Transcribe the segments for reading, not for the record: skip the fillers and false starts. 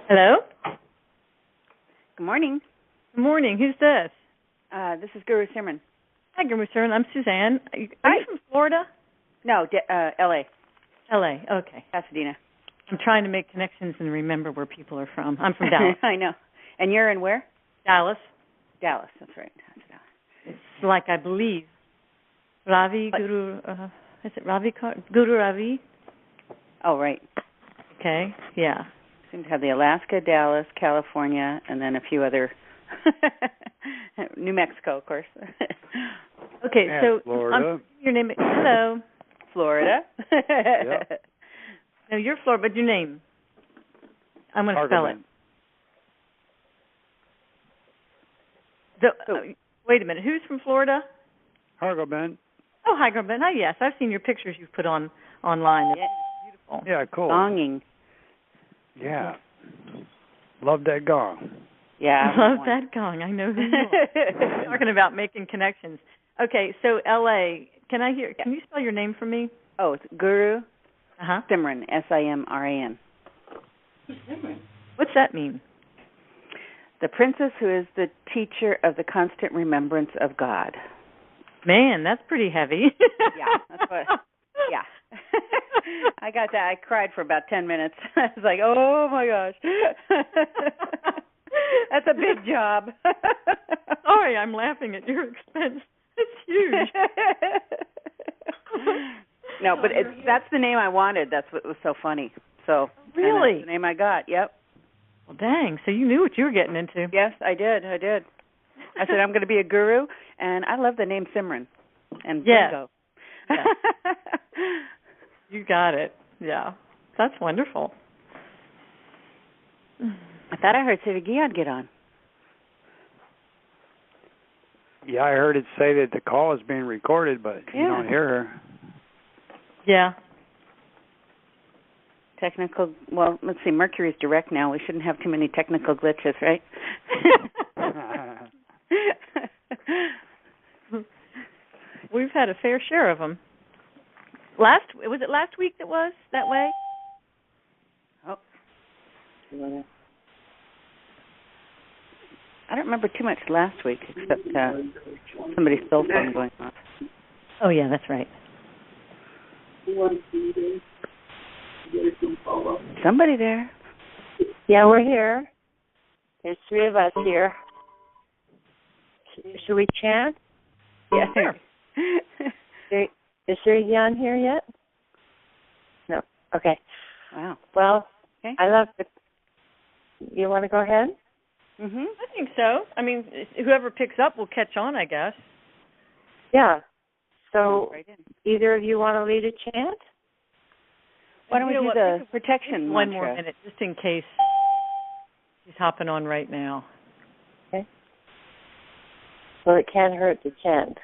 Hello? Good morning. Good morning. Who's this? This is Guru Simran. Hi, Guru Simran. I'm Suzanne. Are you from Florida? No, L.A. L.A. Okay. Pasadena. I'm trying to make connections and remember where people are from. I'm from Dallas. I know. And you're in where? Dallas. Dallas, that's right. It's like, I believe, Ravi Guru, is it Ravi? Guru Ravi? Oh, right. Okay, yeah. Seem to have the Alaska, Dallas, California, and then a few other, New Mexico, of course. Okay, and so Florida. Your name. Hello. Florida. Yep. No, you're Florida, but your name. I'm going to spell it. Wait a minute. Who's from Florida? Hargoben. Oh, hi, Garben. Hi, yes. I've seen your pictures you've put online. That's beautiful. Yeah, cool. Gonging. Yeah. Love that gong. Yeah. I love that gong. I know who you are. Talking about making connections. Okay, so L.A. Can you spell your name for me? Oh, it's Guru Simran. Simran. What's that mean? The princess who is the teacher of the constant remembrance of God. Man, that's pretty heavy. Yeah, that's what. Yeah, I got that. I cried for about 10 minutes. I was like, "Oh my gosh, that's a big job." Sorry, I'm laughing at your expense. It's huge. No, but that's the name I wanted. That's what was so funny. So really, that's the name I got. Yep. Well, dang. So you knew what you were getting into. Yes, I did. I said I'm going to be a guru, and I love the name Simran. And bingo. Yeah. You got it. Yeah. That's wonderful. I thought I heard Siri Gian get on. Yeah, I heard it say that the call is being recorded, but you don't hear her. Yeah. Technical, well, let's see, Mercury's direct now. We shouldn't have too many technical glitches, right? We've had a fair share of them. Was it last week that was that way? Oh. I don't remember too much last week, except somebody's cell phone going off. Oh, yeah, that's right. Somebody there. Yeah, we're here. There's three of us here. Should we chant? Yeah. Sure. Is Siri Gian here yet? No. Okay. Wow. Well, okay. I love it. You want to go ahead? Mhm. I think so. I mean, whoever picks up will catch on, I guess. Yeah. So, right in. either of you want to lead a chant? Why don't we do the protection one mantra? more minute, just in case she's hopping on right now. Okay. Well, it can't hurt to chant.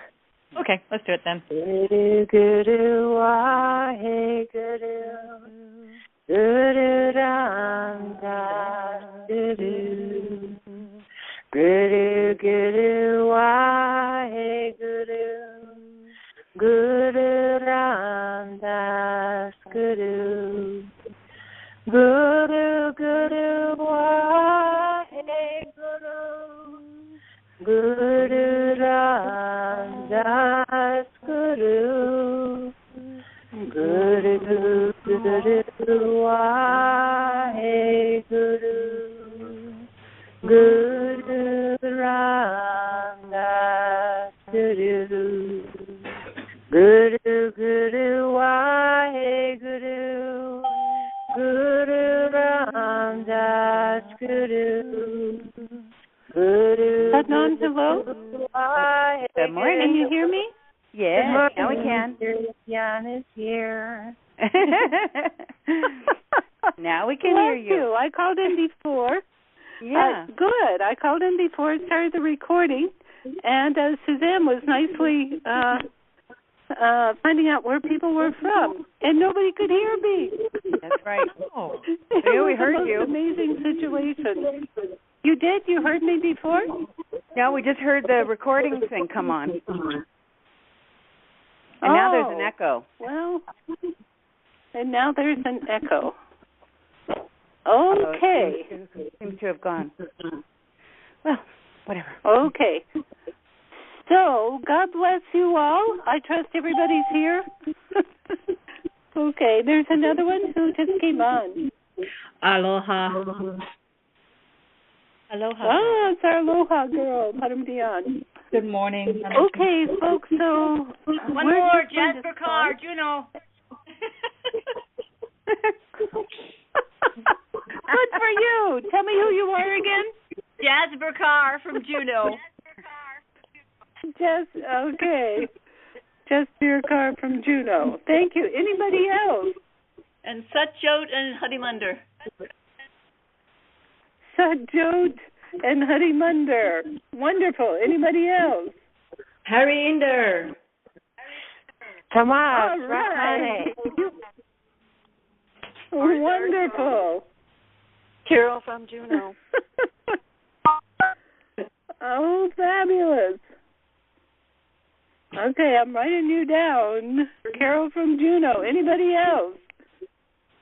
Okay, let's do it then. Guru Guru Wahe Guru Guru Ram Das Guru Guru Guru Wahe Guru Guru Ram Das Guru Guru Guru Wahe Guru Guru Ram Das Guru Guru Guru Wahe Guru Guru Ram Das Guru Guru Guru Wahe Guru Guru Ram Das Guru Guru. Adnan, hello. Good morning. Can you hear me? Yes, now we can. Jan is here. Now we can hear you. I called in before. Yeah. Good. I called in before it started the recording, and Suzanne was nicely finding out where people were from, and nobody could hear me. That's right. Oh. Yeah, we heard you. Amazing situation. You did? You heard me before? No, we just heard the recording thing come on. And now there's an echo. Well, and now there's an echo. Okay. It seems to have gone. Well, whatever. Okay. So, God bless you all. I trust everybody's here. Okay, there's another one who just came on. Aloha. Aloha. Oh, it's our Aloha girl, Padam Dion. Good morning. Okay, folks, so... One more, Jasper Carr, Juno. Good for you. Tell me who you are again. Jasper Carr from Juno. Okay. Jasper Carr from Juno. Thank you. Anybody else? And Satjot and Hadimunder. Satjot and Hadimunder. Wonderful. Anybody else? Harry Inder. Tomas. All right. Wonderful. Carol from Juneau. Oh, fabulous. Okay, I'm writing you down. Carol from Juneau. Anybody else?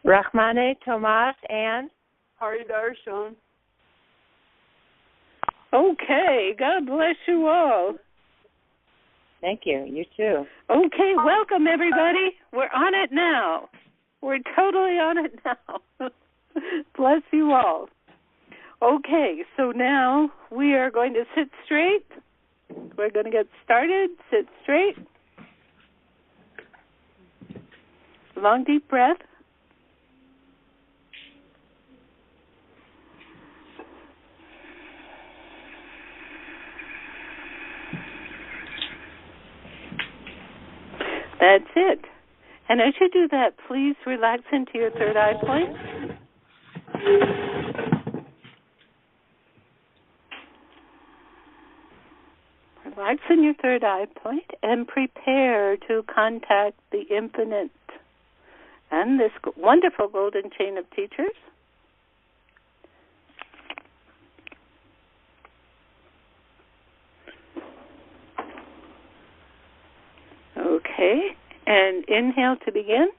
Rahmane, Tomas, and Hari Darshan. Okay, God bless you all. thank you. You too. Okay, welcome everybody. We're on it now. We're totally on it now. Bless you all. Okay, so now we are going to sit straight. We're going to get started. Sit straight. Long, deep breath. That's it. And as you do that, please relax into your third eye point. Relax in your third eye point and prepare to contact the infinite and this wonderful golden chain of teachers. Okay, and inhale to begin.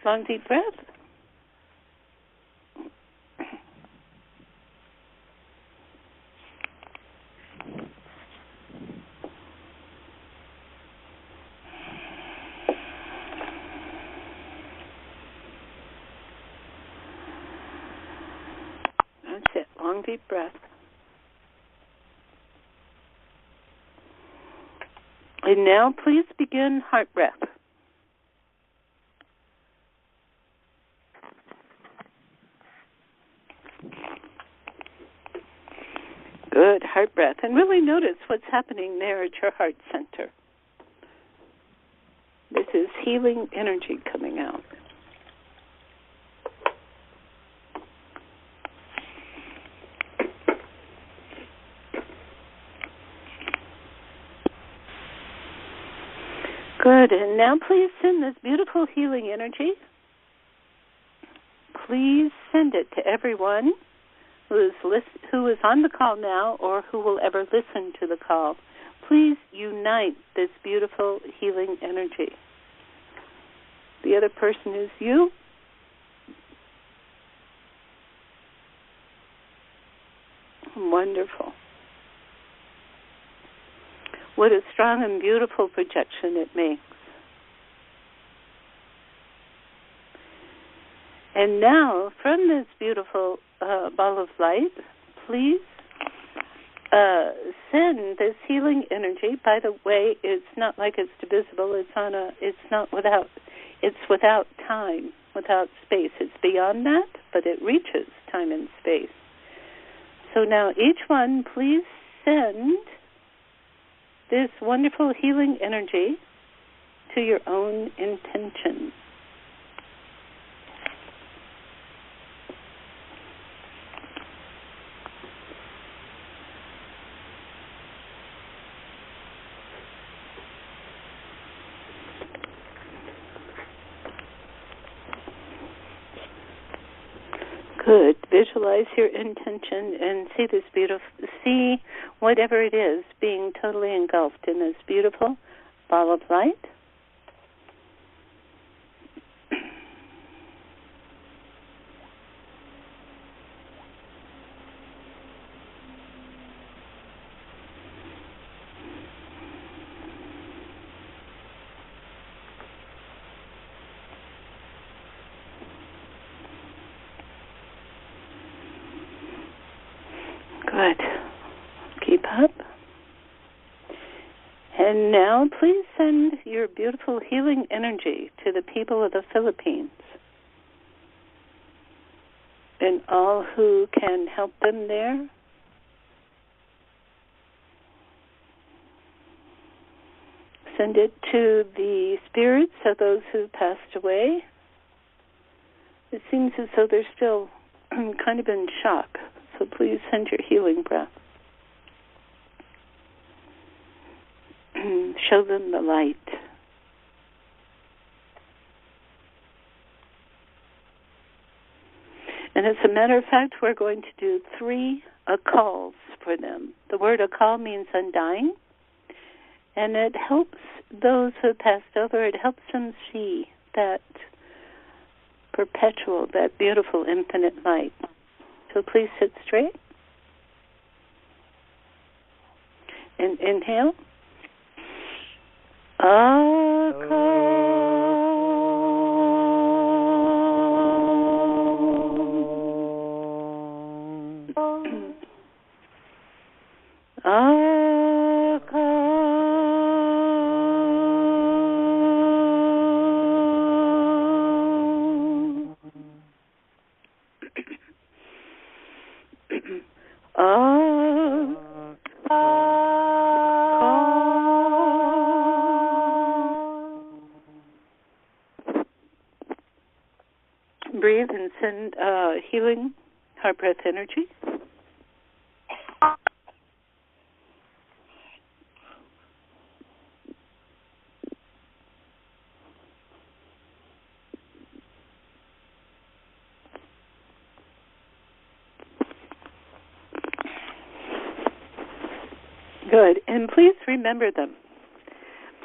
Long deep breath. That's it. Long deep breath. And now please begin heart breath. Good, heart breath. And really notice what's happening there at your heart center. This is healing energy coming out. Good, and now please send this beautiful healing energy. Please send it to everyone who is on the call now or who will ever listen to the call. Please unite this beautiful healing energy. The other person is you. Wonderful. What a strong and beautiful projection it makes. And now, from this beautiful ball of light, please send this healing energy. By the way, it's not like it's divisible. It's without time, without space. It's beyond that, but it reaches time and space. So now, each one, please send this wonderful healing energy to your own intention. Good. Visualize your intention and see whatever it is being totally engulfed in this beautiful ball of light. Good. Keep up. And now please send your beautiful healing energy to the people of the Philippines and all who can help them there. Send it to the spirits of those who passed away. It seems as though they're still kind of in shock. So please send your healing breath. Show them the light. And as a matter of fact, we're going to do 3 calls for them. The word akal means undying, and it helps those who have passed over, it helps them see that perpetual, that beautiful infinite light. So please sit straight. And inhale. Breathe and send healing heart breath energy. Good. And please remember them.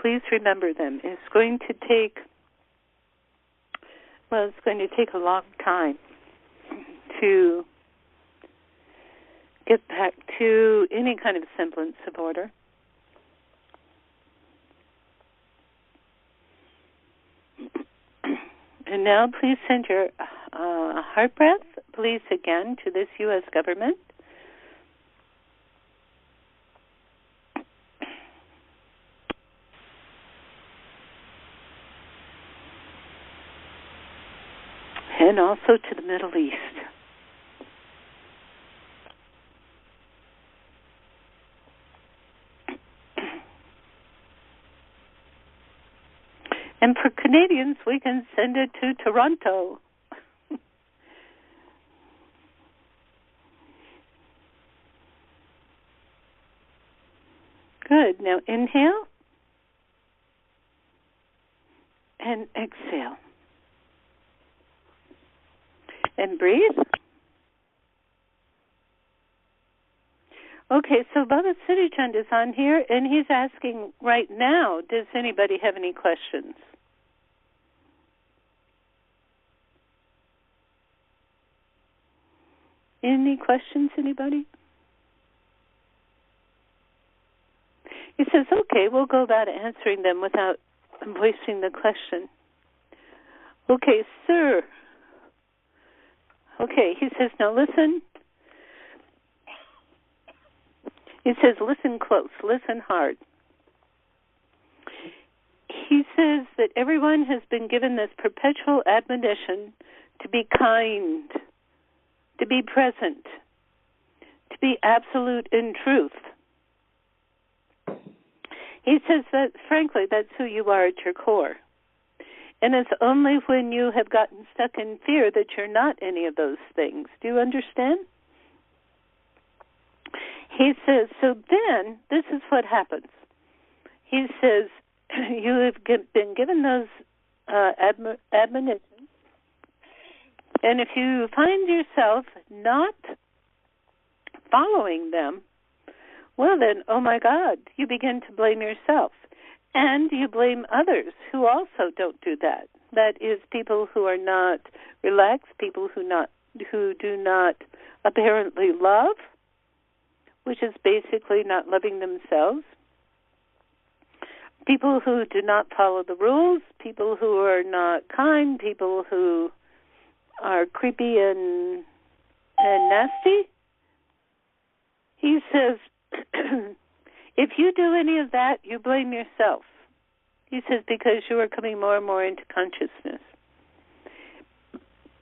Please remember them. It's going to take a long time to get back to any kind of semblance of order. And now please send your heart breath, please, again, to this U.S. government. And also to the Middle East. And for Canadians, we can send it to Toronto. Good. Now inhale and exhale. And breathe. Okay, so Baba Siri Chand is on here, and he's asking right now, does anybody have any questions? Any questions, anybody? He says, okay, we'll go about answering them without voicing the question. Okay, sir. Okay, he says, now listen. He says, listen close, listen hard. He says that everyone has been given this perpetual admonition to be kind, to be present, to be absolute in truth. He says that, frankly, that's who you are at your core. And it's only when you have gotten stuck in fear that you're not any of those things. Do you understand? He says, so then, this is what happens. He says, you have been given those admonitions, and if you find yourself not following them, well then, oh my God, you begin to blame yourself. And you blame others who also don't do that. That is, people who are not relaxed, people who do not apparently love, which is basically not loving themselves. People who do not follow the rules, people who are not kind, people who are creepy and nasty. He says, if you do any of that, you blame yourself. He says, because you are coming more and more into consciousness.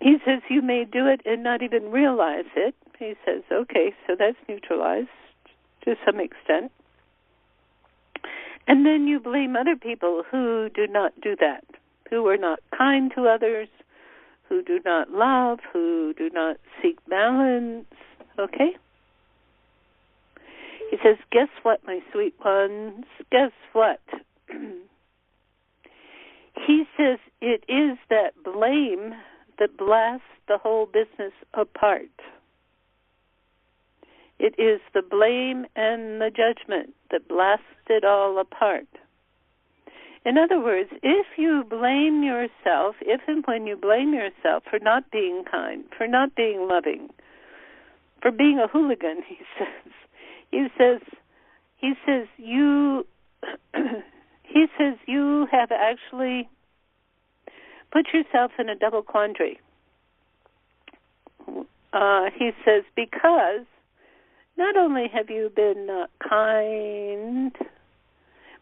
He says, you may do it and not even realize it. He says, okay, so that's neutralized to some extent. And then you blame other people who do not do that, who are not kind to others, who do not love, who do not seek balance. Okay? He says, guess what, my sweet ones? Guess what? He says it is that blame that blasts the whole business apart. It is the blame and the judgment that blasts it all apart. In other words, if you blame yourself, if and when you blame yourself for not being kind, for not being loving, for being a hooligan, he says you have actually put yourself in a double quandary. He says, because not only have you been not kind,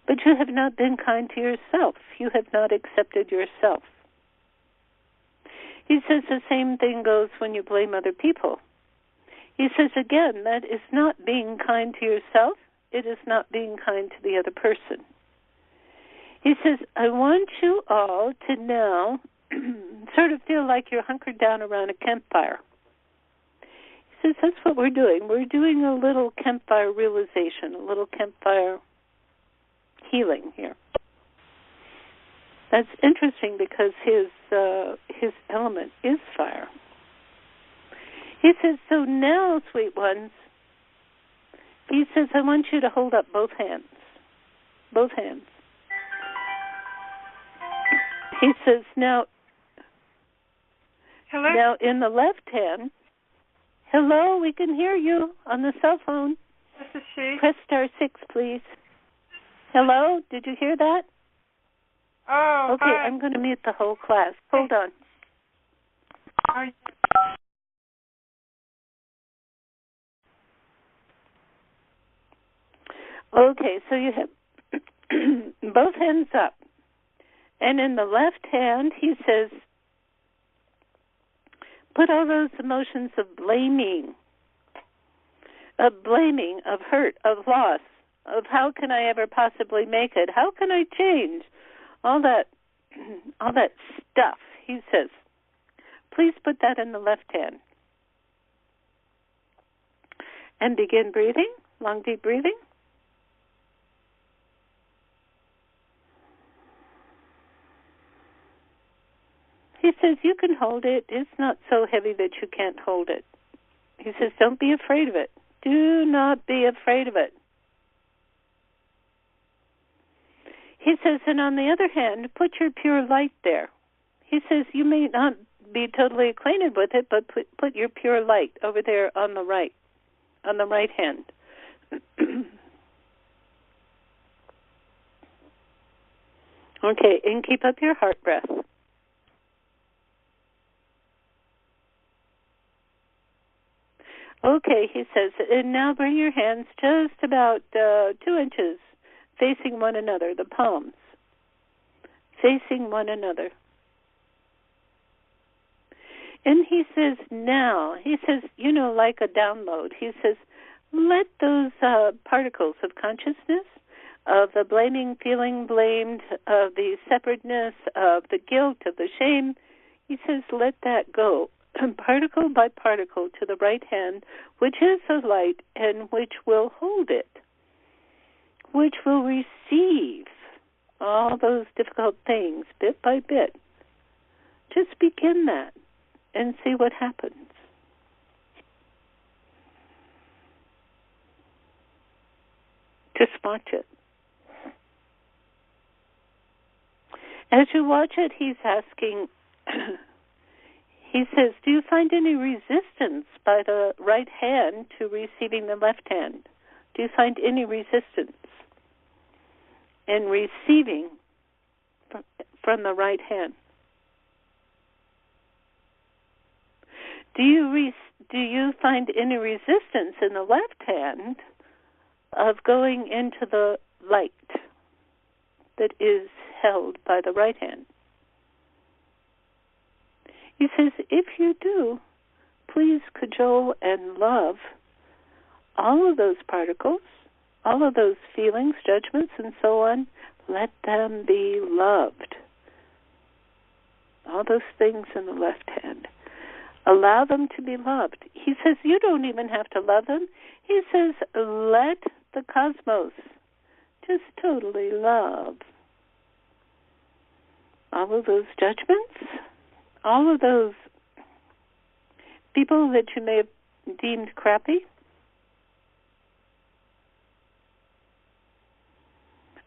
but you have not been kind to yourself. You have not accepted yourself. He says the same thing goes when you blame other people. He says, again, that is not being kind to yourself. It is not being kind to the other person. He says, I want you all to now sort of feel like you're hunkered down around a campfire. He says, that's what we're doing. We're doing a little campfire realization, a little campfire healing here. That's interesting because his element is fire. He says, so now, sweet ones, he says, I want you to hold up both hands. Both hands. He says, now, hello? Now in the left hand, hello, we can hear you on the cell phone. This is she. Press star 6, please. Hello, did you hear that? Oh, okay, hi. I'm going to mute the whole class. Hold on. Okay, so you have both hands up. And in the left hand, he says, put all those emotions of blaming, of hurt, of loss, of how can I ever possibly make it? How can I change? All that stuff, he says, please put that in the left hand. And begin breathing, long, deep breathing. He says, you can hold it. It's not so heavy that you can't hold it. He says, don't be afraid of it. Do not be afraid of it. He says, and on the other hand, put your pure light there. He says, you may not be totally acquainted with it, but put your pure light over there on the right hand. Okay, and keep up your heart breath. Okay, he says, and now bring your hands just about 2 inches facing one another, the palms, facing one another. And he says, now, like a download, he says, let those particles of consciousness, of the blaming, feeling blamed, of the separateness, of the guilt, of the shame, he says, let that go, particle by particle, to the right hand, which is the light and which will hold it, which will receive all those difficult things bit by bit. Just begin that and see what happens. Just watch it. As you watch it, he's asking, he says, do you find any resistance by the right hand to receiving the left hand? Do you find any resistance in receiving from the right hand? Do you find any resistance in the left hand of going into the light that is held by the right hand? He says, if you do, please cajole and love all of those particles, all of those feelings, judgments, and so on. Let them be loved. All those things in the left hand. Allow them to be loved. He says, you don't even have to love them. He says, let the cosmos just totally love all of those judgments, all of those people that you may have deemed crappy,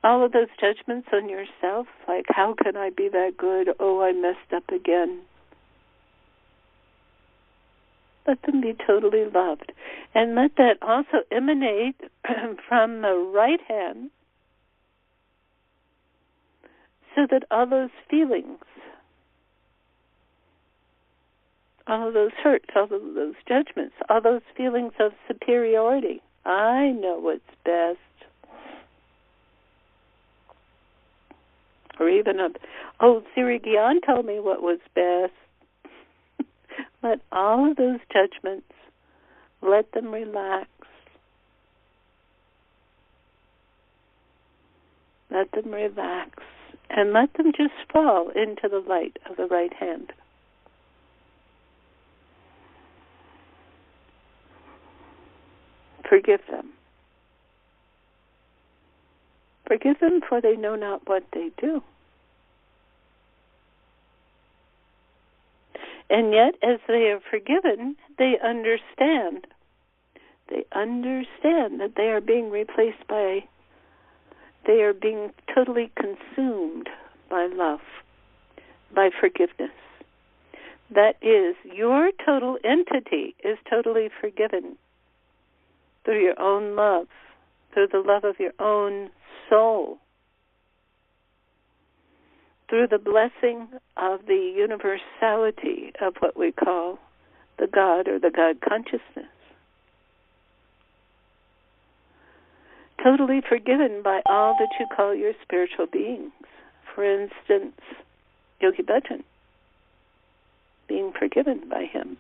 all of those judgments on yourself, like, how can I be that good? Oh, I messed up again. Let them be totally loved. And let that also emanate from the right hand, so that all those feelings, all of those hurts, all of those judgments, all those feelings of superiority, I know what's best, or even Siri Gian told me what was best. Let all of those judgments, let them relax. Let them relax. And let them just fall into the light of the right hand. Forgive them. Forgive them, for they know not what they do. And yet, as they are forgiven, they understand. They understand that they are being replaced by, they are being totally consumed by love, by forgiveness. That is, your total entity is totally forgiven through your own love, through the love of your own soul, through the blessing of the universality of what we call the God or the God consciousness. Totally forgiven by all that you call your spiritual beings. For instance, Yogi Bhajan, being forgiven by him.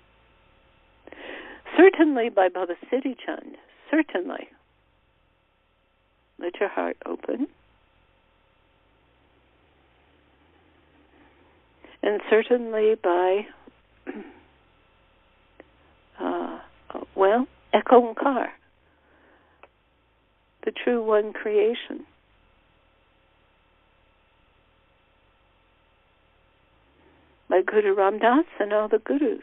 Certainly by Baba Siri Chand, certainly. Let your heart open. And certainly by, Tele-Conference, the true one creation. By Guru Ram Dass and all the gurus.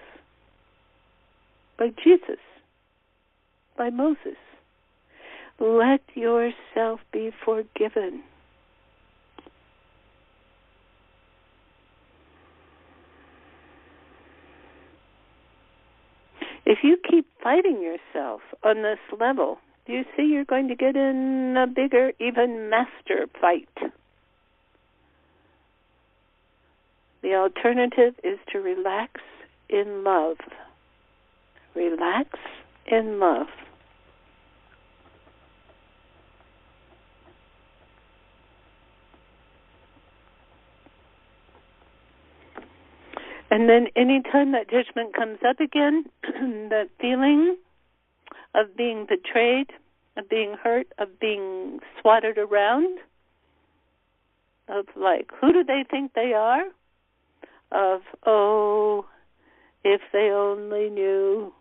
By Jesus. By Moses. Let yourself be forgiven. If you keep fighting yourself on this level, you see you're going to get in a bigger, even master fight. The alternative is to relax in love. Relax in love. And then anytime that judgment comes up again, that feeling of being betrayed, of being hurt, of being swatted around, of like, who do they think they are? Of, oh, if they only knew.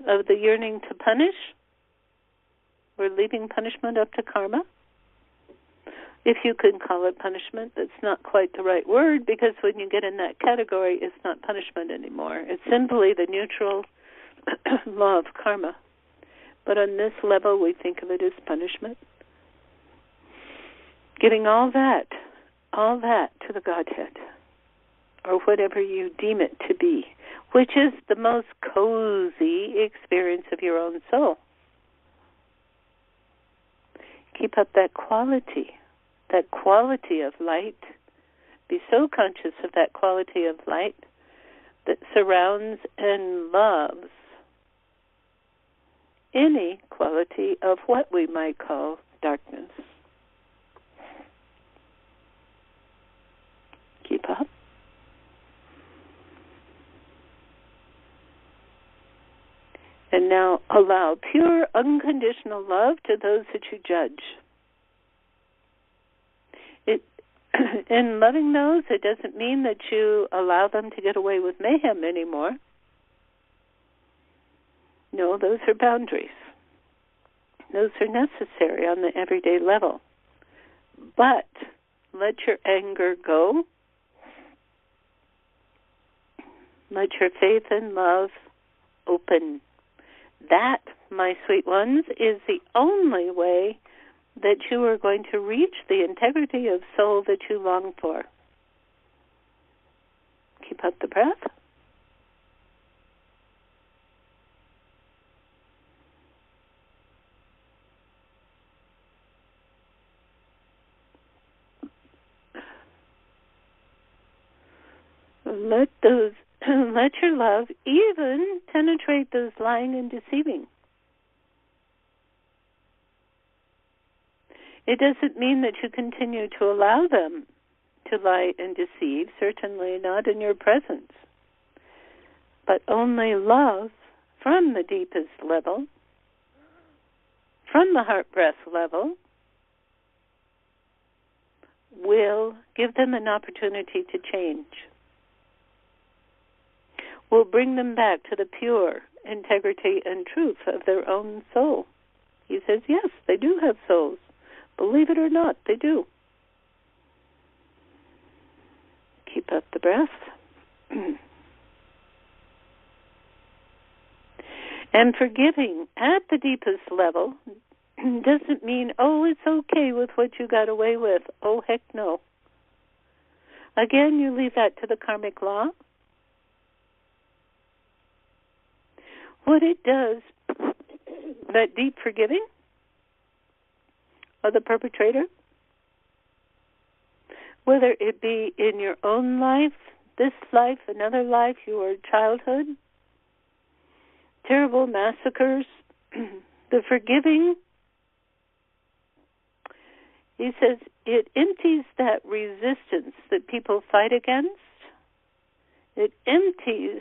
Of the yearning to punish. We're leaving punishment up to karma. If you can call it punishment, that's not quite the right word, because when you get in that category, it's not punishment anymore. It's simply the neutral law of karma. But on this level, we think of it as punishment. Giving all that to the Godhead, or whatever you deem it to be, which is the most cozy experience of your own soul. Keep up that quality of light. Be so conscious of that quality of light that surrounds and loves any quality of what we might call darkness. Keep up. And now allow pure, unconditional love to those that you judge. In loving those, it doesn't mean that you allow them to get away with mayhem anymore. No, those are boundaries. Those are necessary on the everyday level. But let your anger go. Let your faith and love open. That, my sweet ones, is the only way that you are going to reach the integrity of soul that you long for. Keep up the breath. Let your love even penetrate those lying and deceiving. It doesn't mean that you continue to allow them to lie and deceive, certainly not in your presence. But only love from the deepest level, from the heart-breath level, will give them an opportunity to change. Will bring them back to the pure integrity and truth of their own soul. He says, yes, they do have souls. Believe it or not, they do. Keep up the breath. And forgiving at the deepest level doesn't mean, oh, it's okay with what you got away with. Oh, heck no. Again, you leave that to the karmic law. What it does, that deep forgiving of the perpetrator, whether it be in your own life, this life, another life, your childhood, terrible massacres, the forgiving, he says, it empties that resistance that people fight against. It empties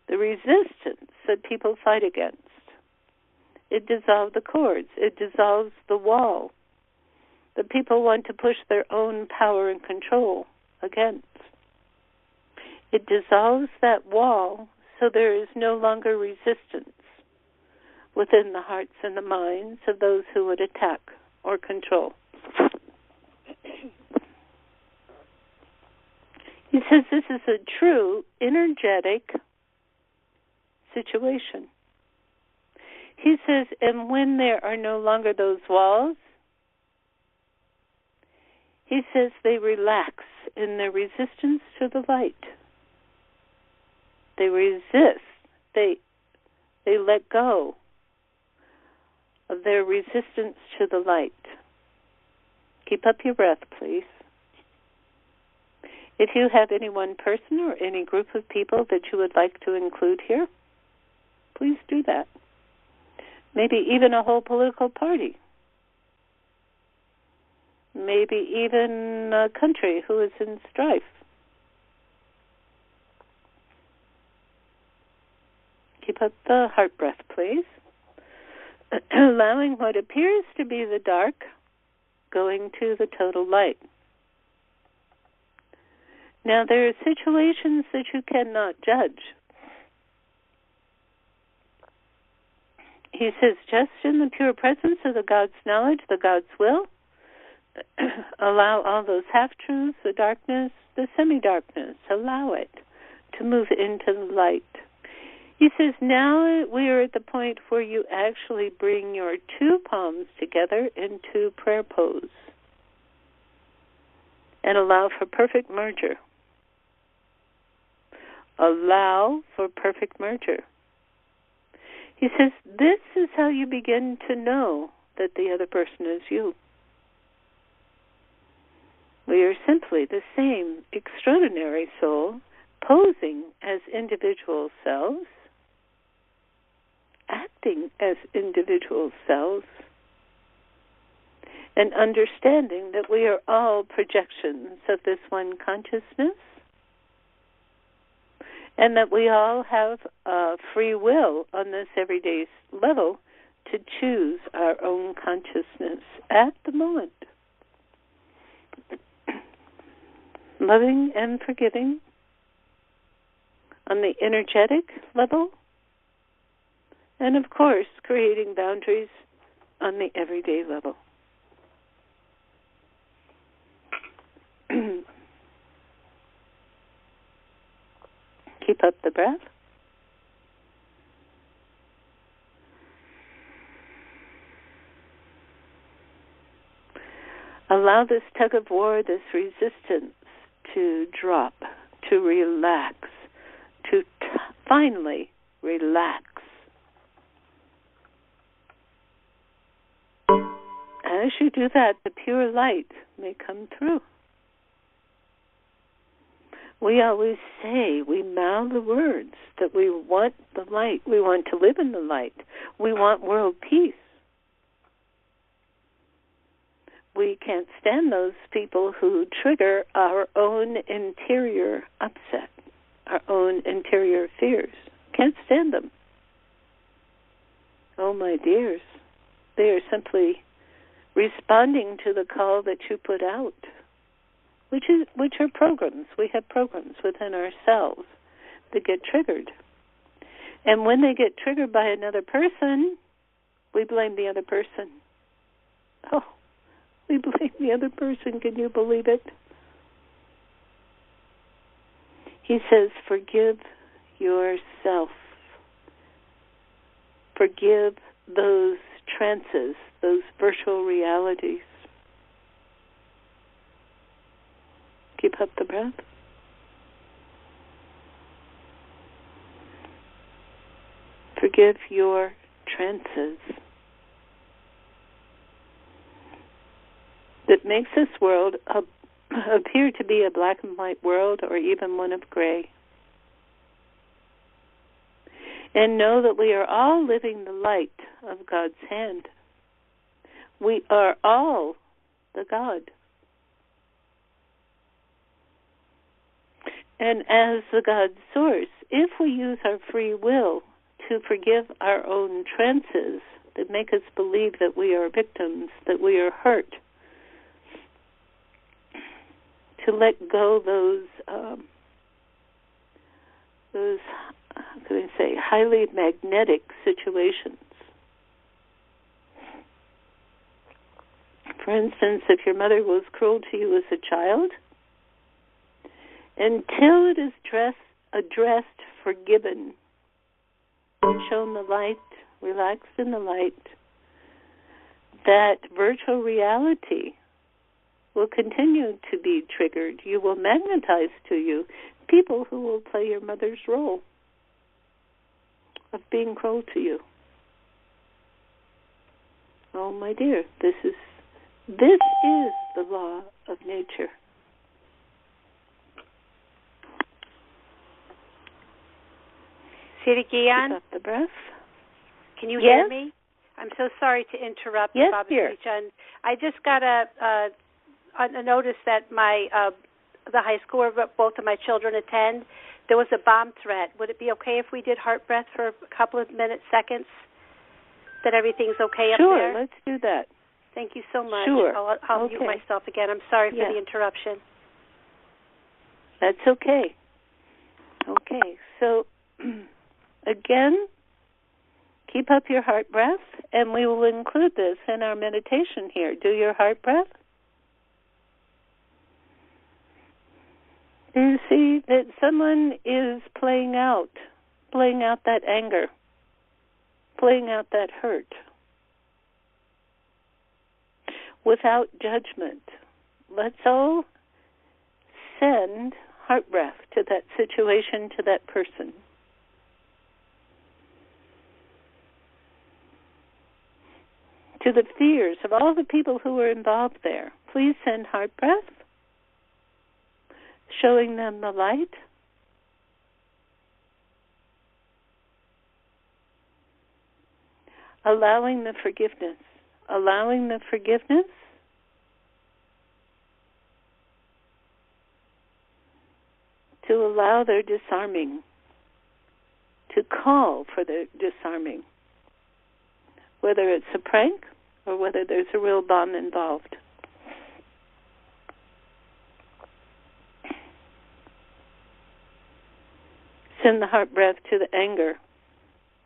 the resistance that people fight against. It dissolves the cords. It dissolves the wall that people want to push their own power and control against. It dissolves that wall so there is no longer resistance within the hearts and the minds of those who would attack or control. He says this is a true energetic situation. He says, and when there are no longer those walls, he says they relax in their resistance to the light. They resist. They let go of their resistance to the light. Keep up your breath, please. If you have any one person or any group of people that you would like to include here, please do that. Maybe even a whole political party. Maybe even a country who is in strife. Keep up the heart breath, please. Allowing what appears to be the dark going to the total light. Now, there are situations that you cannot judge. He says, just in the pure presence of the God's knowledge, the God's will, allow all those half-truths, the darkness, the semi-darkness, allow it to move into the light. He says, now we are at the point where you actually bring your two palms together into prayer pose and allow for perfect merger. Allow for perfect merger. He says, this is how you begin to know that the other person is you. We are simply the same extraordinary soul posing as individual selves, acting as individual selves, and understanding that we are all projections of this one consciousness, and that we all have free will on this everyday level to choose our own consciousness at the moment. Loving and forgiving on the energetic level, and of course, creating boundaries on the everyday level. Keep up the breath. Allow this tug of war, this resistance to drop, to relax, to finally relax. As you do that, the pure light may come through. We always say, we mouth the words that we want the light, we want to live in the light, we want world peace. We can't stand those people who trigger our own interior upset, our own interior fears. Can't stand them. Oh, my dears, they are simply responding to the call that you put out, which are programs. We have programs within ourselves that get triggered. And when they get triggered by another person, we blame the other person. Oh, we blame the other person. Can you believe it? He says, forgive yourself. Forgive those trances, those virtual realities. Keep up the breath. Forgive your trances. That makes this world appear to be a black and white world, or even one of gray. And know that we are all living the light of God's hand. We are all the God. And as the God source, if we use our free will to forgive our own trances that make us believe that we are victims, that we are hurt, to let go those how can I say, highly magnetic situations. For instance, if your mother was cruel to you as a child, until it is addressed, forgiven, shown the light, relaxed in the light, that virtual reality will continue to be triggered. You will magnetize to you people who will play your mother's role. of being cruel to you. Oh, my dear, this is the law of nature. Siri Gian? Keep up the breath. Can you hear me? I'm so sorry to interrupt, yes, Baba dear. Siri Chand. I just got a notice that my the high school where both of my children attend, there was a bomb threat. Would it be okay if we did heart breath for a couple of seconds? That everything's okay up there? Sure, let's do that. Thank you so much. Sure. I'll mute myself again. I'm sorry for the interruption. That's okay. Okay, so again, keep up your heart breath, and we will include this in our meditation here. Do your heart breath. Do you see that someone is playing out that anger, playing out that hurt, without judgment? Let's all send heart breath to that situation, to that person. To the fears of all the people who were involved there, please send heart breath, showing them the light, allowing the forgiveness to allow their disarming, to call for their disarming, whether it's a prank or whether there's a real bomb involved. Send the heart breath to the anger,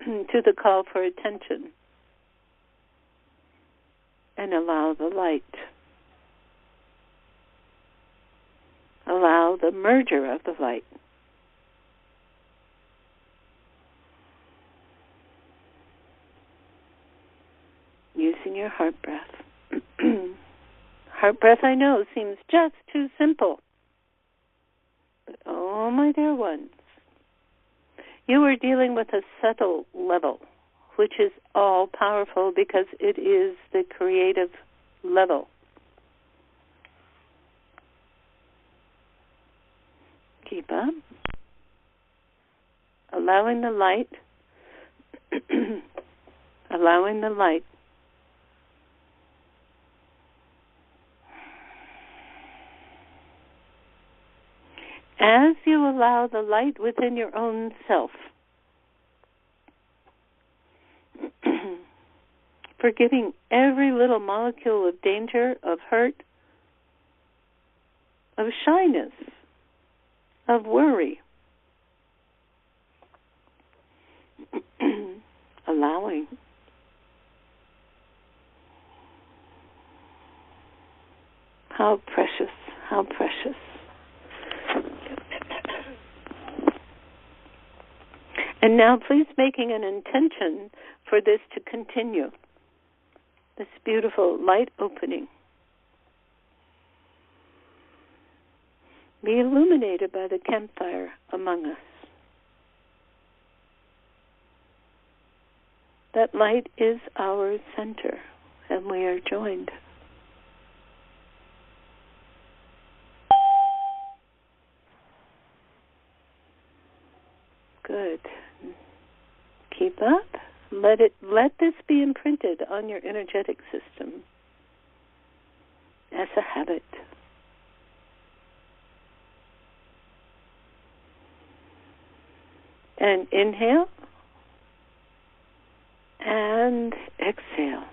to the call for attention, and allow the light. Allow the merger of the light. Using your heart breath. Heart breath, I know, seems just too simple. But oh, my dear ones, you are dealing with a subtle level, which is all-powerful because it is the creative level. Keep up. Allowing the light. Allowing the light. As you allow the light within your own self, forgiving every little molecule of danger, of hurt, of shyness, of worry, allowing. How precious, how precious. And now please making an intention for this to continue, this beautiful light opening. Be illuminated by the campfire among us. That light is our center, and we are joined. Good. Keep up. Let this be imprinted on your energetic system as a habit. And inhale and exhale.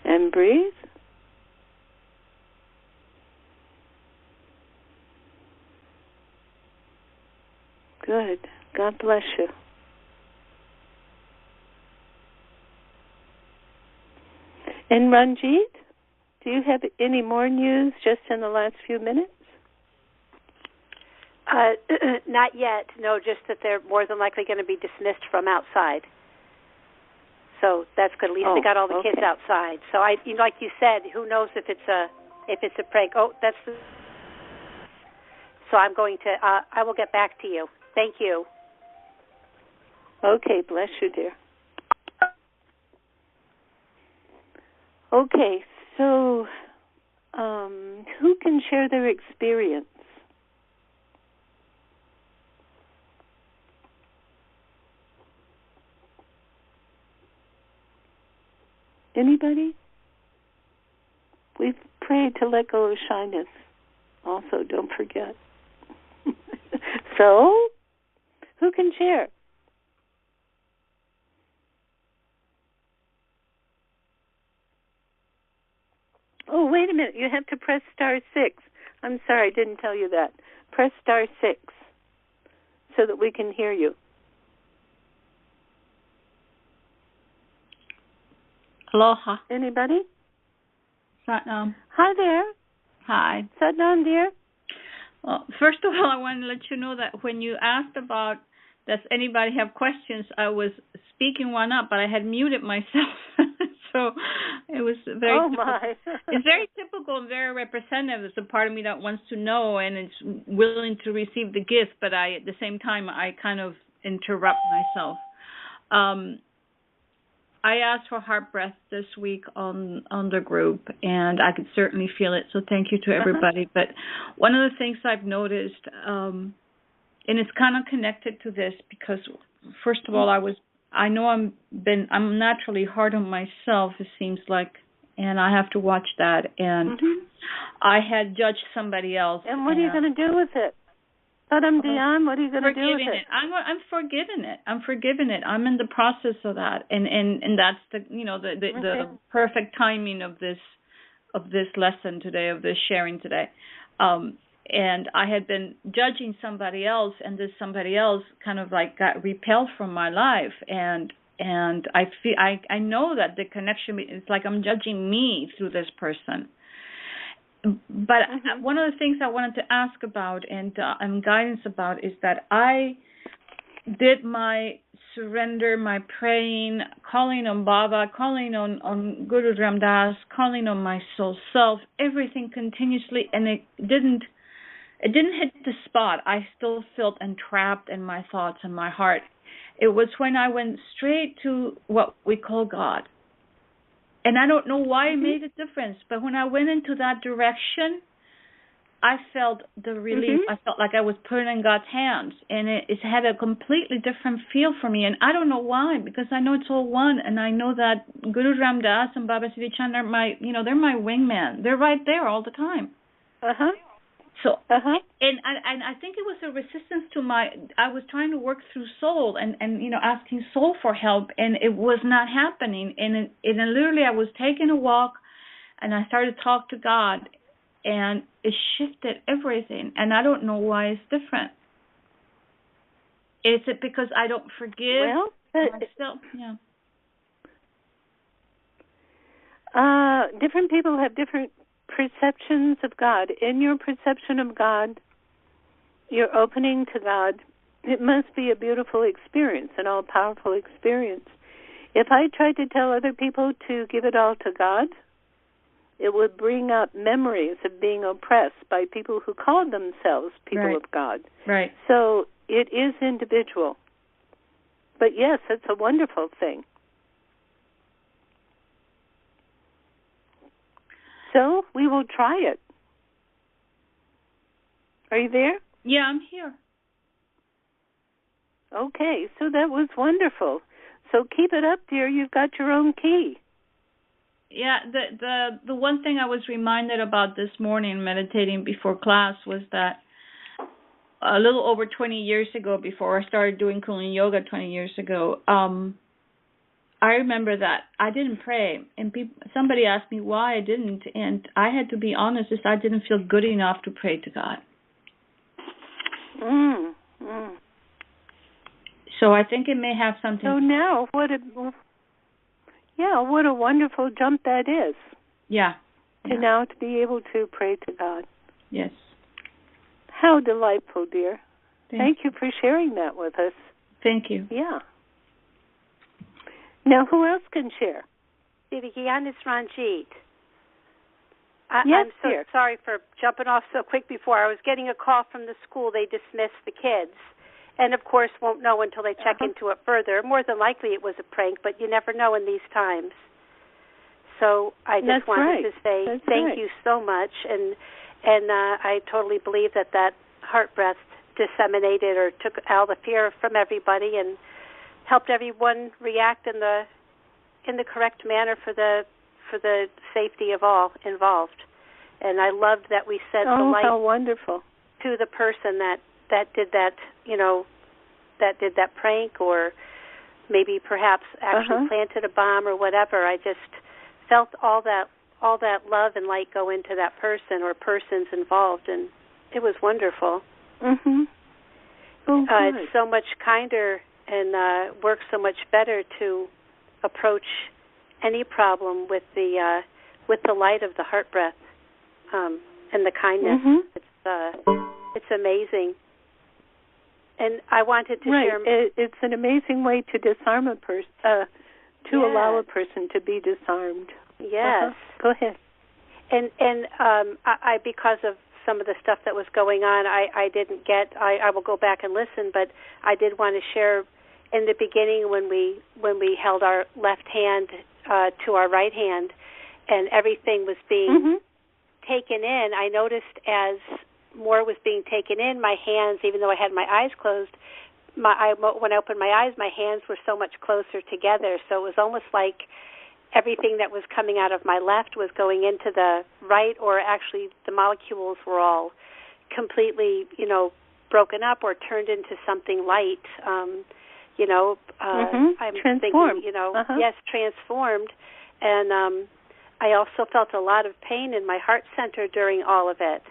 And breathe. Good. God bless you. And Ranjit, do you have any more news just in the last few minutes? Not yet. No, just that they're more than likely going to be dismissed from outside. So that's good. At least they got all the kids outside. So like you said, who knows if it's a prank? Oh, that's. So I'm going to. I will get back to you. Thank you. Okay, bless you, dear. Okay, so who can share their experience? Anybody? We've prayed to let go of shyness. Also, don't forget. So, who can share? Oh, wait a minute. You have to press *6. I'm sorry, I didn't tell you that. Press *6 so that we can hear you. Aloha. Anybody? Satnam. Hi there. Hi. Satnam, dear. Well, first of all, I want to let you know that when you asked about does anybody have questions, I was speaking one up, but I had muted myself. So it was very my. It's very typical and very representative. It's a part of me that wants to know and it's willing to receive the gift, but at the same time, I kind of interrupt myself. I asked for heart breath this week on the group, and I could certainly feel it, so thank you to everybody. But one of the things I've noticed, and it's kind of connected to this because, first of all, I'm naturally hard on myself, it seems like, and I have to watch that. And I had judged somebody else. And what are you going to do with it? Madam Dion, what are you going to do with it? I'm forgiving it. I'm forgiving it. I'm in the process of that, and that's the perfect timing of this lesson today, of this sharing today. And I had been judging somebody else, and this somebody else kind of like got repelled from my life, and I know that the connection is like I'm judging me through this person. But one of the things I wanted to ask about and guidance about is that I did my surrender, my praying, calling on Baba, calling on Guru Ram Das, calling on my soul self, everything continuously, and it didn't hit the spot. I still felt entrapped in my thoughts and my heart. It was when I went straight to what we call God. And I don't know why it made a difference, but when I went into that direction, I felt the relief. I felt like I was put in God's hands, and it had a completely different feel for me. And I don't know why, because I know it's all one, and I know that Guru Ram Das and Baba Siri Chand are they're my wingman. They're right there all the time. So, and I think it was a resistance to I was trying to work through soul and asking soul for help, and it was not happening. And literally I was taking a walk, and I started to talk to God, and it shifted everything. And I don't know why it's different. Is it because I don't forgive myself? Yeah. Different people have different perceptions of God. In your perception of God, your opening to God, it must be a beautiful experience, an all-powerful experience. If I tried to tell other people to give it all to God, it would bring up memories of being oppressed by people who called themselves people of God. Right. So it is individual. But yes, it's a wonderful thing. So we will try it. Are you there? Yeah, I'm here. Okay, so that was wonderful. So keep it up, dear. You've got your own key. Yeah, the one thing I was reminded about this morning meditating before class was that a little over 20 years ago, before I started doing Kundalini Yoga 20 years ago, I remember that I didn't pray, and somebody asked me why I didn't, and I had to be honest, I didn't feel good enough to pray to God. So I think it may have something. So now, what a wonderful jump that is. Yeah. Now to be able to pray to God. Yes. How delightful, dear. Thank you for sharing that with us. Thank you. Yeah. Now, who else can share? Siri Gian, it's Ranjit. Yes, I'm so sorry for jumping off so quick before. I was getting a call from the school. They dismissed the kids. and of course won't know until they check into it further. More than likely it was a prank, but you never know in these times. So I just wanted to say thank you so much, and I totally believe that heart breath disseminated or took all the fear from everybody and helped everyone react in the correct manner for the safety of all involved. And I loved that we sent the light how wonderful. To the person that did that, that did that prank, or maybe perhaps actually planted a bomb or whatever. I just felt all that love and light go into that person or persons involved, and it was wonderful. Mhm. It's so much kinder and works so much better to approach any problem with the light of the heart breath and the kindness. It's amazing. And I wanted to share. It's an amazing way to disarm a person, allow a person to be disarmed. Yes. Go ahead. And I because of some of the stuff that was going on, I didn't get. I will go back and listen, but I did want to share in the beginning when we held our left hand to our right hand, and everything was being taken in. I noticed as more was being taken in, my hands, even though I had my eyes closed, when I opened my eyes, my hands were so much closer together. So it was almost like everything that was coming out of my left was going into the right, or actually the molecules were all completely, broken up or turned into something light. I'm transformed. thinking, yes, transformed. And I also felt a lot of pain in my heart center during all of it,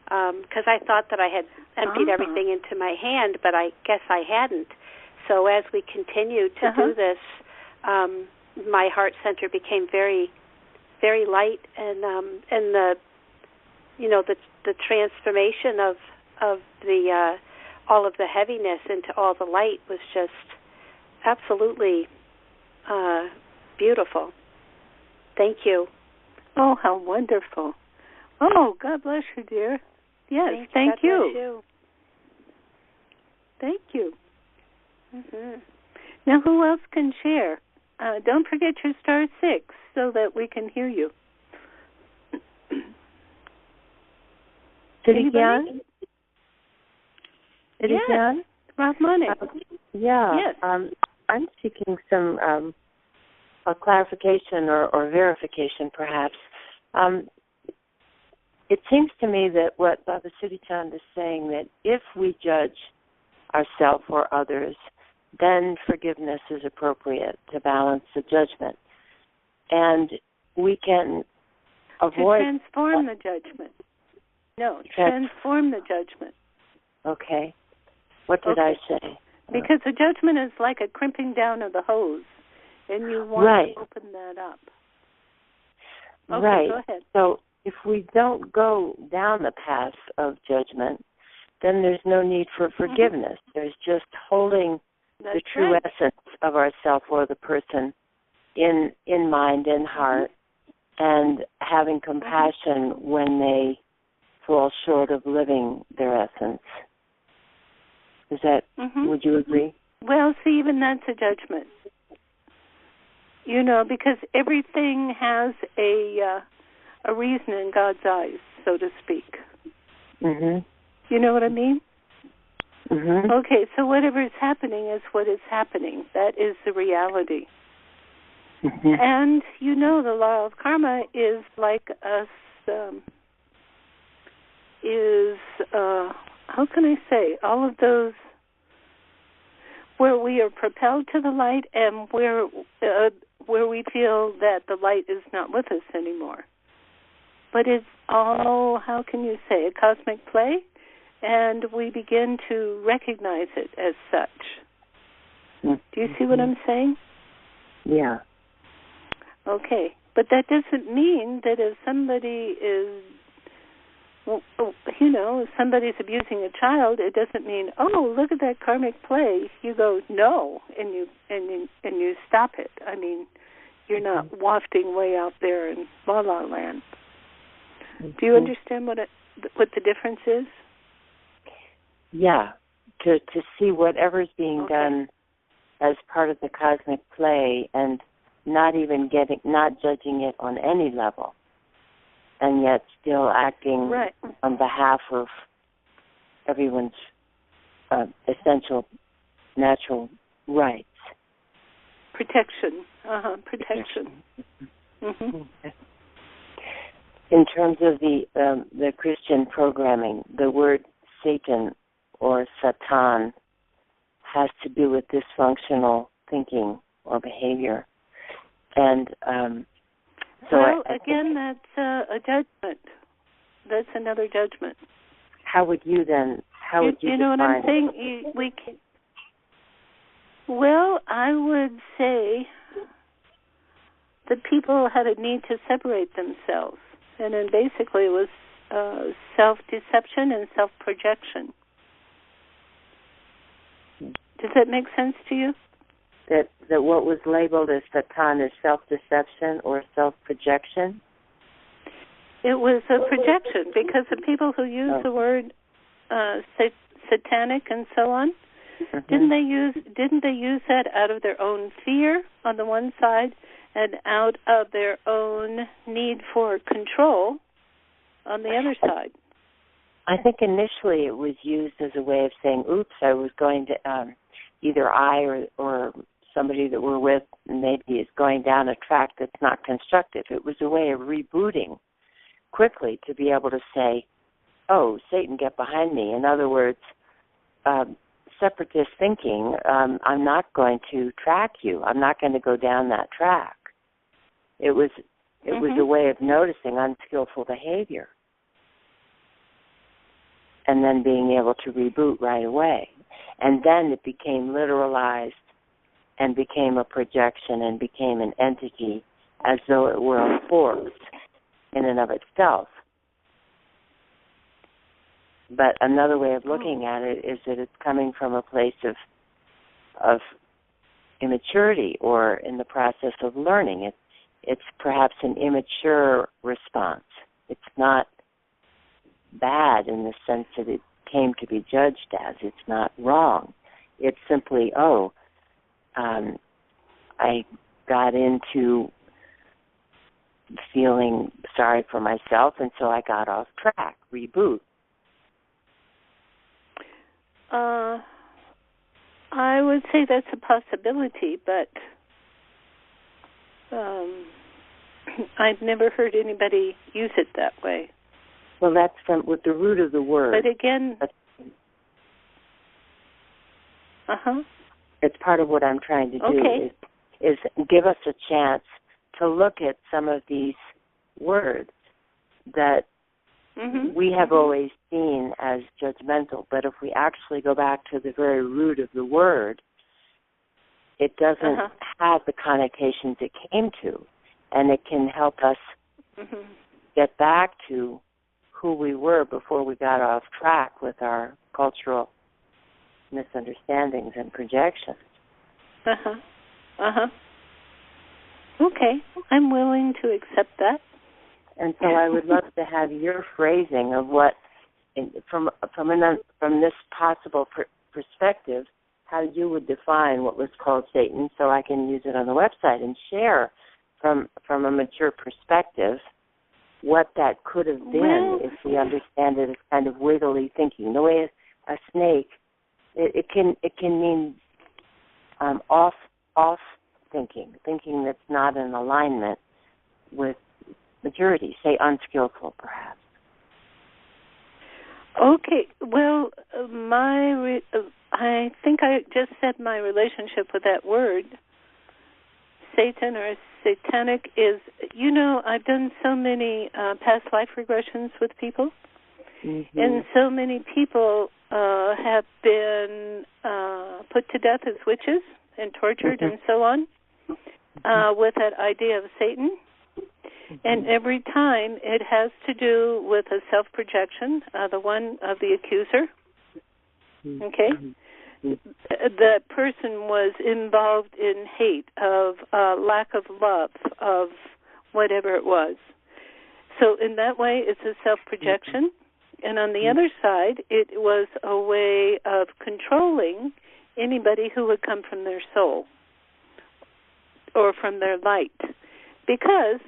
because I thought that I had emptied everything into my hand, but I guess I hadn't. So as we continued to do this, my heart center became very, very light, and the transformation of the all of the heaviness into all the light was just absolutely beautiful. Thank you. Oh, how wonderful. Oh, God bless you, dear. Yes, thank you. God bless you. Thank you. Mm-hmm. Now, who else can share? Don't forget your star 6 so that we can hear you. Siri Gian? Siri Gian? Rahmani. Yes. I'm seeking some a clarification or verification, perhaps. It seems to me that what Baba Siri Chand is saying, that if we judge ourselves or others, then forgiveness is appropriate to balance the judgment. And we can avoid... To transform the judgment. No, transform the judgment. Okay. What did I say? Because the judgment is like a crimping down of the hose, and you want to open that up. Okay, go ahead. So if we don't go down the path of judgment, then there's no need for forgiveness. There's just holding the true essence of ourself or the person in mind and heart, and having compassion when they fall short of living their essence. Is that, would you agree? Well, see, even that's a judgment. Because everything has a reason in God's eyes, so to speak. Mm-hmm. You know what I mean? Mm-hmm. Okay, so whatever is happening is what is happening. That is the reality. Mm-hmm. And the law of karma is like us, how can I say, all of those where we are propelled to the light and where we feel that the light is not with us anymore. But it's all, how can you say, a cosmic play, and we begin to recognize it as such. Mm-hmm. Do you see what I'm saying? Yeah. Okay, but that doesn't mean that if somebody is, if somebody's abusing a child, it doesn't mean, oh, look at that karmic play. You go, no, and you stop it. I mean, you're not wafting way out there in La La Land. Do you understand what the difference is? Yeah. to see whatever's being done as part of the cosmic play, and not judging it on any level, and yet still acting on behalf of everyone's essential natural rights. Protection. Mm-hmm. In terms of the Christian programming, the word Satan or Satan has to do with dysfunctional thinking or behavior. And again, that's a judgment. That's another judgment. How would you then? How would you? You know what I'm saying? Well, I would say that people had a need to separate themselves, and then basically it was self-deception and self-projection. Does that make sense to you? That what was labeled as Satan is self-deception or self-projection? It was a projection, because the people who use the word satanic and so on, didn't they use that out of their own fear on the one side, and out of their own need for control on the other side? I think initially it was used as a way of saying, oops, I was going to, either I or somebody that we're with maybe is going down a track that's not constructive. It was a way of rebooting quickly to be able to say, oh, Satan, get behind me. In other words, separatist thinking, I'm not going to track you. I'm not going to go down that track. It was a way of noticing unskillful behavior and then being able to reboot right away. And then it became literalized and became a projection and became an entity as though it were a force in and of itself. But another way of looking at it is that it's coming from a place of immaturity or in the process of learning. It's perhaps an immature response. It's not bad in the sense that it came to be judged as. It's not wrong. It's simply, I got into feeling sorry for myself, and so I got off track. Reboot. I would say that's a possibility, but I've never heard anybody use it that way. Well, that's with the root of the word. But again, it's part of what I'm trying to do is give us a chance to look at some of these words that we have always seen as judgmental. But if we actually go back to the very root of the word, it doesn't have the connotations it came to. And it can help us get back to who we were before we got off track with our cultural misunderstandings and projections. Okay, I'm willing to accept that. And so I would love to have your phrasing of what, from this possible perspective, how you would define what was called Satan, so I can use it on the website and share from a mature perspective what that could have been if we understand it as kind of wiggly thinking. The way a snake, it can mean off thinking that's not in alignment with maturity, say unskillful perhaps. Okay, well, I think I just said my relationship with that word, Satan or satanic, is, I've done so many past life regressions with people, and so many people have been put to death as witches and tortured and so on with that idea of Satan. And every time it has to do with a self-projection, the one of the accuser. Okay? The person was involved in hate, of lack of love, of whatever it was. So in that way, it's a self-projection. And on the other side, it was a way of controlling anybody who would come from their soul or from their light. Because,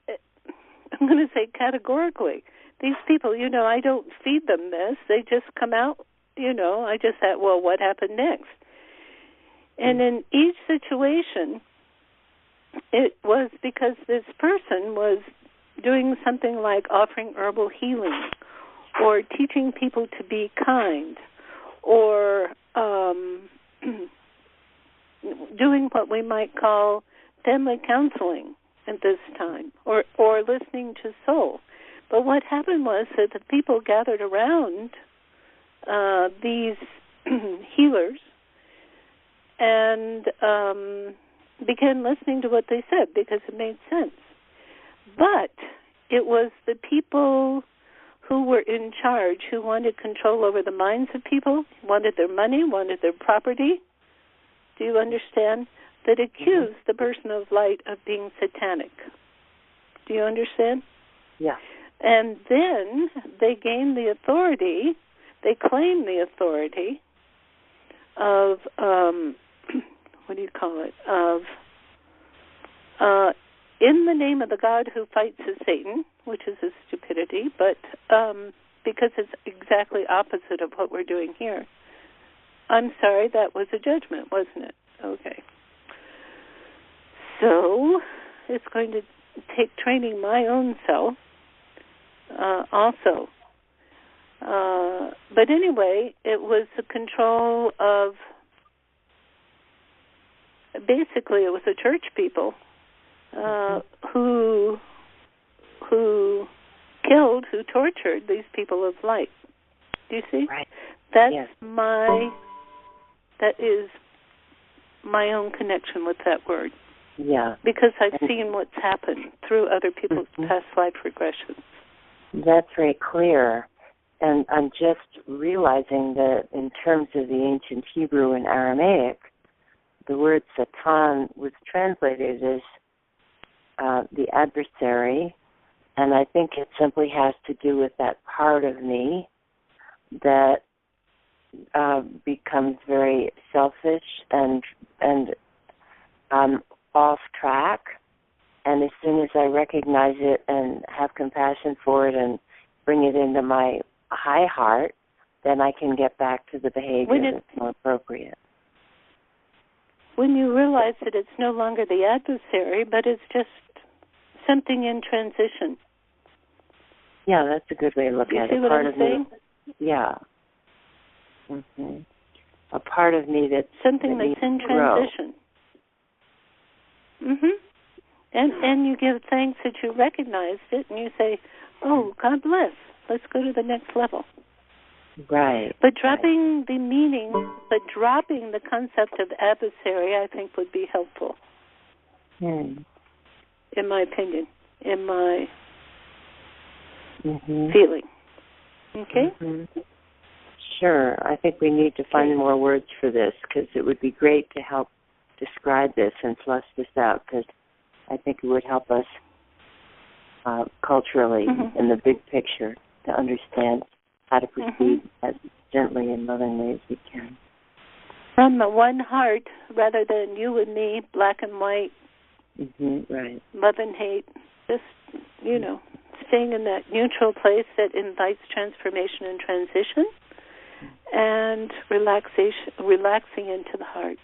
I'm going to say categorically, these people, I don't feed them this. They just come out, I just said, well, what happened next? And in each situation, it was because this person was doing something like offering herbal healing or teaching people to be kind or doing what we might call family counseling at this time or listening to soul. But what happened was that the people gathered around these healers and began listening to what they said because it made sense. But it was the people who were in charge who wanted control over the minds of people, wanted their money, wanted their property. Do you understand? That accused the person of light of being satanic. Do you understand? Yeah. And then they gained the authority, they claimed the authority of, what do you call it, of, in the name of the God who fights as Satan, which is a stupidity, but because it's exactly opposite of what we're doing here. I'm sorry, that was a judgment, wasn't it? Okay. So it's going to take training my own self also. But anyway, it was the control of, basically it was the church people who killed, who tortured these people of light. Do you see? Right. That's yes. That is my own connection with that word. Yeah. Because I've seen what's happened through other people's past life regressions. That's very clear. And I'm just realizing that in terms of the ancient Hebrew and Aramaic, the word Satan was translated as the adversary, and I think it simply has to do with that part of me that becomes very selfish and off track. And as soon as I recognize it and have compassion for it and bring it into my high heart, then I can get back to the behavior that's more appropriate. When you realize that it's no longer the adversary, but it's just something in transition. Yeah, that's a good way to look at it. You see what I'm saying? Yeah. Mm-hmm. A part of me that's something that's in transition. Mhm. And you give thanks that you recognized it, and you say, "Oh, God bless. Let's go to the next level." Right. But dropping the meaning, but dropping the concept of adversary, I think would be helpful. In my opinion, in my feeling. Okay? Sure. I think we need to find more words for this because it would be great to help describe this and flush this out because I think it would help us culturally in the big picture to understand how to proceed as gently and lovingly as we can. From the one heart rather than you and me, black and white, right. Love and hate, just, staying in that neutral place that invites transformation and transition and relaxing into the heart.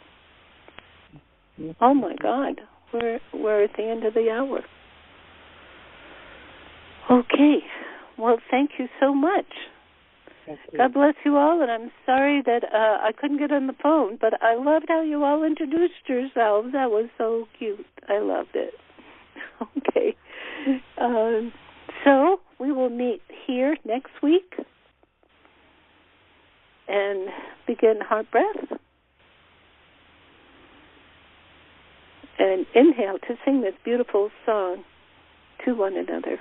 Oh, my God. We're at the end of the hour. Okay. Well, thank you so much. God bless you all, and I'm sorry that I couldn't get on the phone, but I loved how you all introduced yourselves. That was so cute. I loved it. Okay. So we will meet here next week and begin heart breath. And inhale to sing this beautiful song to one another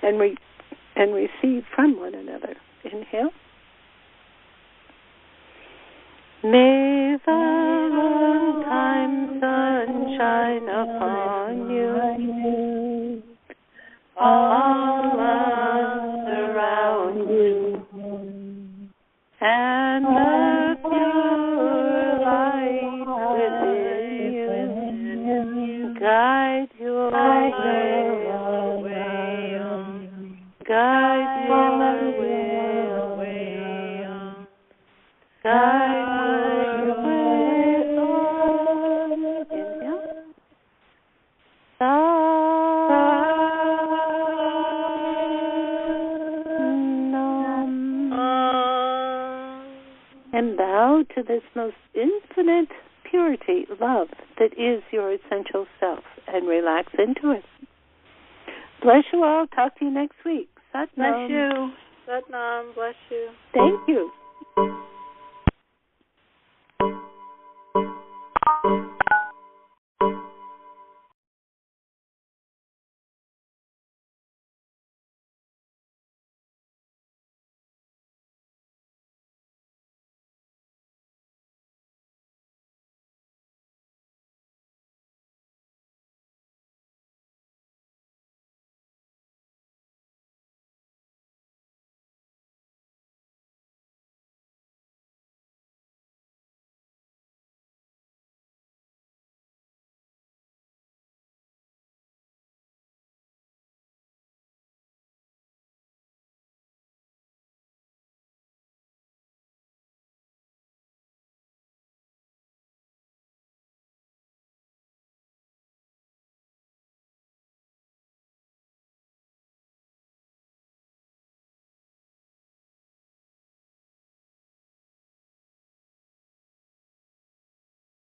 and receive from one another. Inhale. May the long-time sun shine upon you. All of the and the pure light within you guide your way, guide your way, guide your way on. And bow to this most infinite purity, love, that is your essential self, and relax into it. Bless you all. Talk to you next week. Sat Nam. Bless you. Satnam, bless you. Thank you.